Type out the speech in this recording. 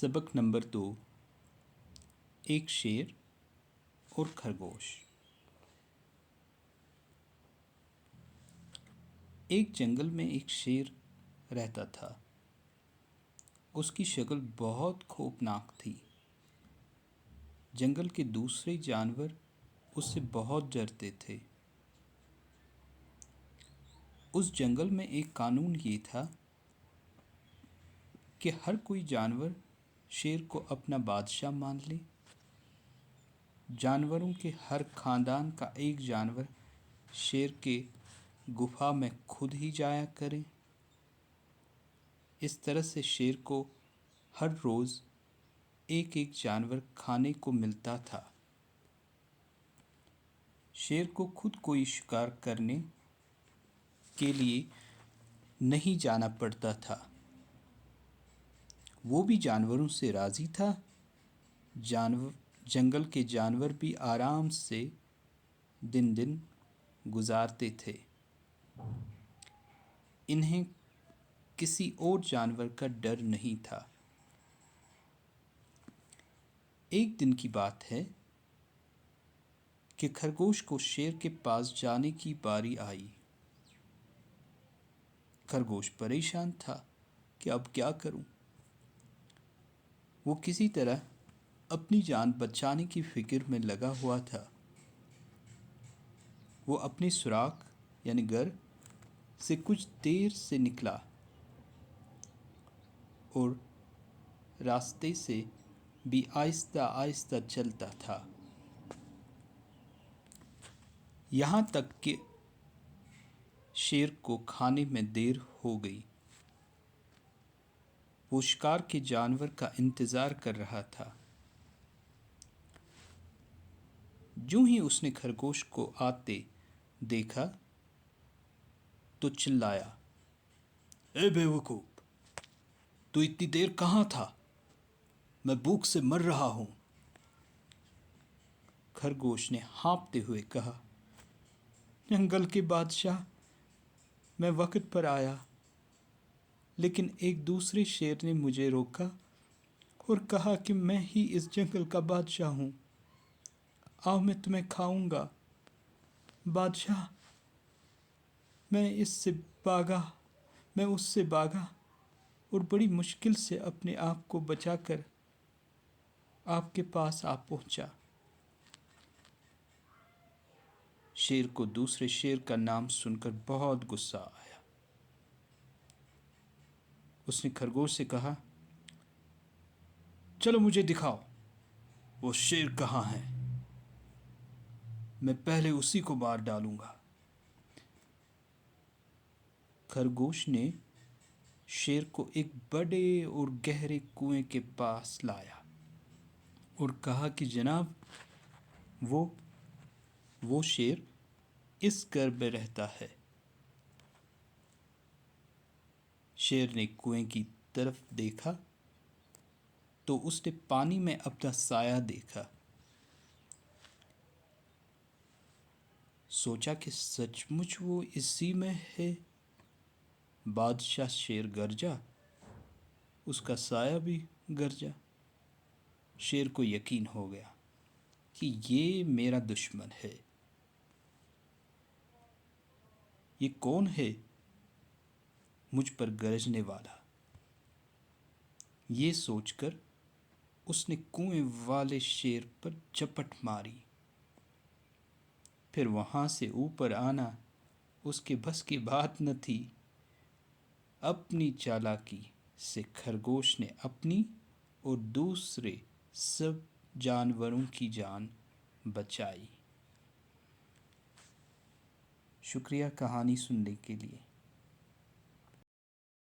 सबक नंबर 2। एक शेर और खरगोश। एक जंगल में एक शेर रहता था। उसकी शक्ल बहुत खौफनाक थी। जंगल के दूसरे जानवर उससे बहुत डरते थे। उस जंगल में एक कानून ये था कि हर कोई जानवर शेर को अपना बादशाह मान ले। जानवरों के हर खानदान का एक जानवर शेर के गुफा में खुद ही जाया करे। इस तरह से शेर को हर रोज़ एक एक जानवर खाने को मिलता था। शेर को खुद कोई शिकार करने के लिए नहीं जाना पड़ता था। वो भी जानवरों से राज़ी था। जंगल के जानवर भी आराम से दिन दिन गुजारते थे। इन्हें किसी और जानवर का डर नहीं था। एक दिन की बात है कि खरगोश को शेर के पास जाने की बारी आई। खरगोश परेशान था कि अब क्या करूं। वो किसी तरह अपनी जान बचाने की फिक्र में लगा हुआ था। वो अपने सुराख यानी घर से कुछ देर से निकला और रास्ते से भी आहिस्ता आहिस्ता चलता था, यहाँ तक कि शेर को खाने में देर हो गई। वो शिकार के जानवर का इंतज़ार कर रहा था। जो ही उसने खरगोश को आते देखा तो चिल्लाया, ए बेवकूफ, तू इतनी देर कहाँ था? मैं भूख से मर रहा हूं। खरगोश ने हाँफते हुए कहा, जंगल के बादशाह, मैं वक्त पर आया, लेकिन एक दूसरे शेर ने मुझे रोका और कहा कि मैं ही इस जंगल का बादशाह हूं। आओ, मैं तुम्हें खाऊंगा। बादशाह, मैं उससे भागा और बड़ी मुश्किल से अपने आप को बचाकर आपके पास आ पहुंचा। शेर को दूसरे शेर का नाम सुनकर बहुत गुस्सा आया। उसने खरगोश से कहा, चलो मुझे दिखाओ वो शेर कहाँ है। मैं पहले उसी को मार डालूंगा। खरगोश ने शेर को एक बड़े और गहरे कुएं के पास लाया और कहा कि जनाब, वो शेर इस घर में रहता है। शेर ने कुएं की तरफ देखा तो उसने पानी में अपना साया देखा। सोचा कि सचमुच वो इसी में है। बादशाह शेर गरजा, उसका साया भी गरजा। शेर को यकीन हो गया कि ये मेरा दुश्मन है। ये कौन है मुझ पर गरजने वाला? ये सोचकर उसने कुएं वाले शेर पर झपट मारी। फिर वहां से ऊपर आना उसके बस की बात न थी। अपनी चालाकी से खरगोश ने अपनी और दूसरे सब जानवरों की जान बचाई। शुक्रिया कहानी सुनने के लिए।